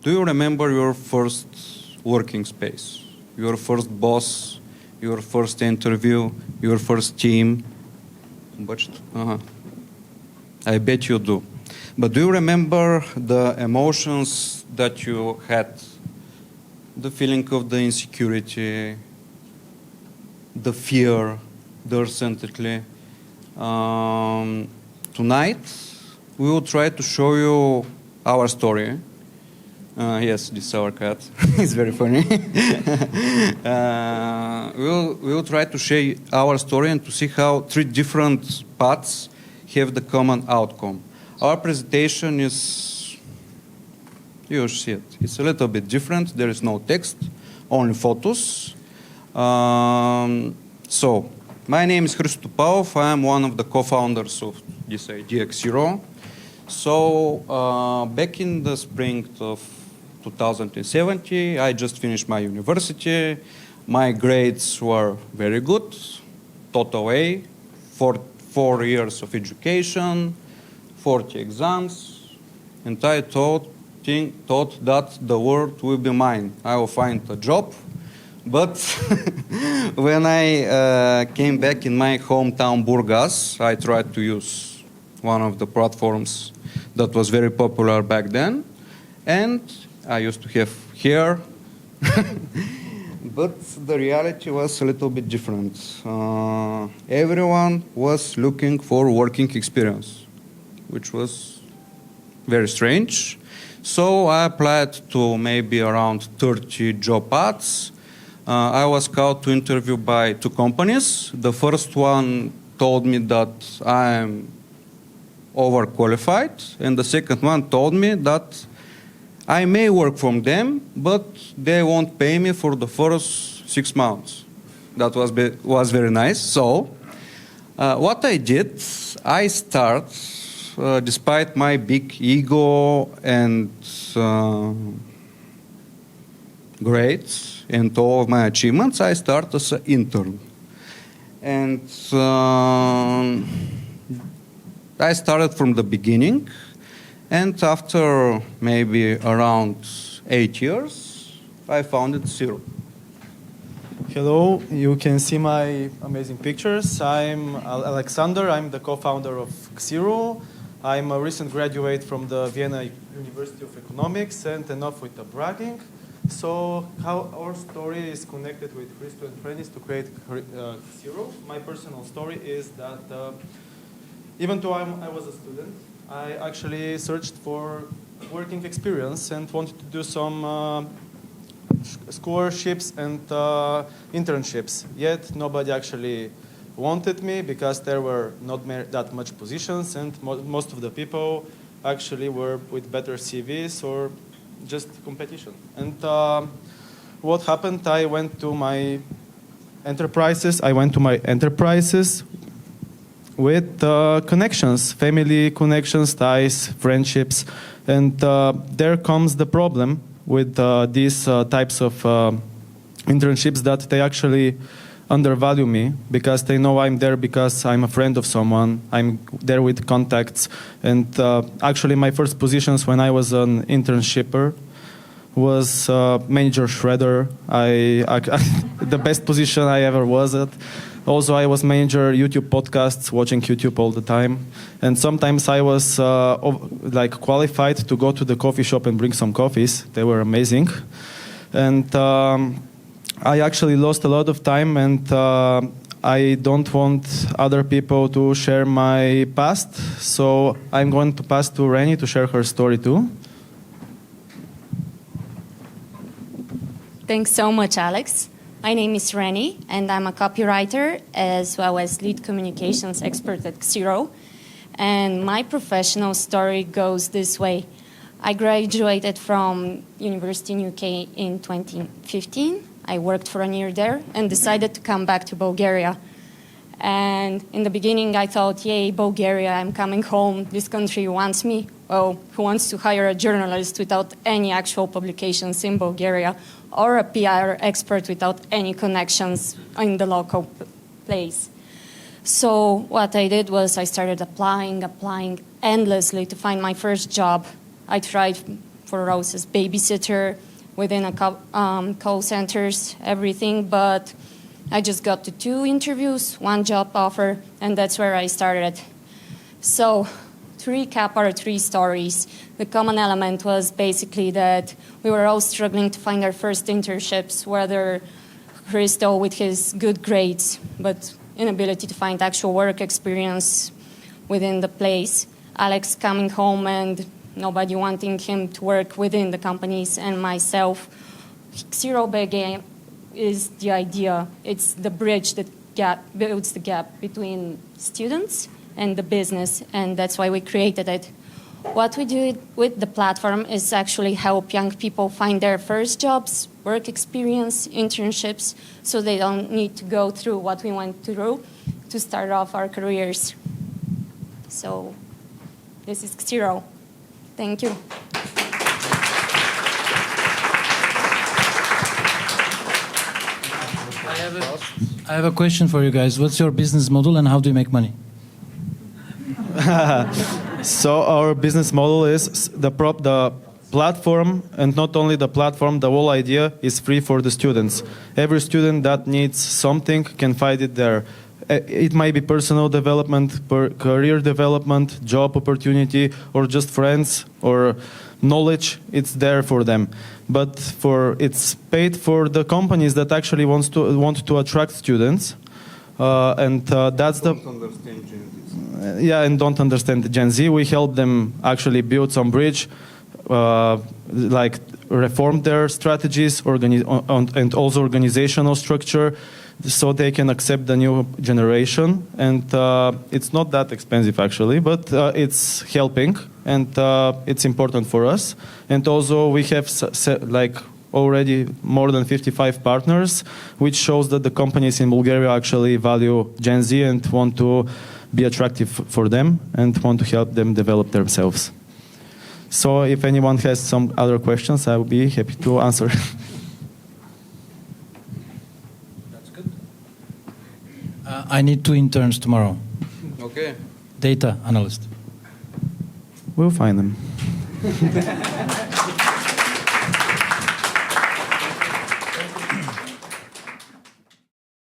do you remember your first working space? Your first boss, your first interview, your first team? I bet you do. But do you remember the emotions that you had? The feeling of the insecurity, the fear, the uncertainty. Tonight, we will try to show you our story. Yes, this is our cat. It's very funny. We'll try to share our story and to see how 3 different paths have the common outcome. Our presentation is, you see it, it's a little bit different. There is no text, only photos. So, my name is Hristo Topalov. I am one of the co-founders of this idea, Xiro. So, back in the spring of 2017, I just finished my university. My grades were very good, total A, 4 years of education, 40 exams, and I thought that the world will be mine. I will find a job. But when I came back in my hometown, Burgas, I tried to use one of the platforms that was very popular back then. And I used to have hair. But the reality was a little bit different. Everyone was looking for working experience, which was very strange. So I applied to maybe around 30 job ads. I was called to interview by 2 companies. The first one told me that I am overqualified, and the second one told me that I may work from them, but they won't pay me for the first 6 months. That was very nice. So what I did, I start, despite my big ego and grades and all of my achievements, I start as an intern. And I started from the beginning. And after maybe around 8 years, I founded Xiro. Hello, you can see my amazing pictures. I'm Alexander, I'm the co-founder of Xiro. I'm a recent graduate from the Vienna University of Economics, and enough with the bragging. So how our story is connected with Hristo and Reny to create Xiro. My personal story is that even though I was a student, I actually searched for working experience and wanted to do some scholarships and internships. Yet nobody actually wanted me because there were not that much positions, and most of the people actually were with better CVs or just competition. And what happened? I went to my enterprises. With connections, family connections, ties, friendships, and there comes the problem with these types of internships, that they actually undervalue me because they know I'm there because I'm a friend of someone, I'm there with contacts, and actually my first positions when I was an internshipper was manager shredder. The best position I ever was at. Also, I was manager YouTube podcasts, watching YouTube all the time. And sometimes I was qualified to go to the coffee shop and bring some coffees. They were amazing. And I actually lost a lot of time, and I don't want other people to share my past. So I'm going to pass to Reny to share her story too. Thanks so much, Alex. My name is Reny, and I'm a copywriter as well as lead communications expert at Xiro. And my professional story goes this way. I graduated from university in UK in 2015. I worked for a year there and decided to come back to Bulgaria. And in the beginning, I thought, yay, Bulgaria, I'm coming home. This country wants me. Well, who wants to hire a journalist without any actual publications in Bulgaria, or a PR expert without any connections in the local place? So what I did was I started applying endlessly to find my first job. I tried for roles as babysitter within a call centers, everything. But I just got to 2 interviews, 1 job offer, and that's where I started. So to recap our 3 stories, the common element was basically that we were all struggling to find our first internships, whether Hristo with his good grades, but inability to find actual work experience within the place, Alex coming home and nobody wanting him to work within the companies, and myself. Xiro.bg is the idea. It's the bridge that builds the gap between students and the business, and that's why we created it. What we do with the platform is actually help young people find their first jobs, work experience, internships, so they don't need to go through what we went through to start off our careers. So this is Xiro. Thank you. I have a question for you guys. What's your business model and how do you make money? So our business model is the platform, and not only the platform, the whole idea is free for the students. Every student that needs something can find it there. It might be personal development, career development, job opportunity, or just friends or knowledge. It's there for them. But it's paid for the companies that actually want to attract students, and that's the. Yeah, and don't understand Gen Z. We help them actually build some bridge, like reform their strategies, and also organizational structure, so they can accept the new generation. And it's not that expensive actually, but it's helping, and it's important for us. And also we have like already more than 55 partners, which shows that the companies in Bulgaria actually value Gen Z and want to be attractive for them and want to help them develop themselves. So if anyone has some other questions, I will be happy to answer. That's good. I need 2 interns tomorrow. Okay. Data analyst. We'll find them.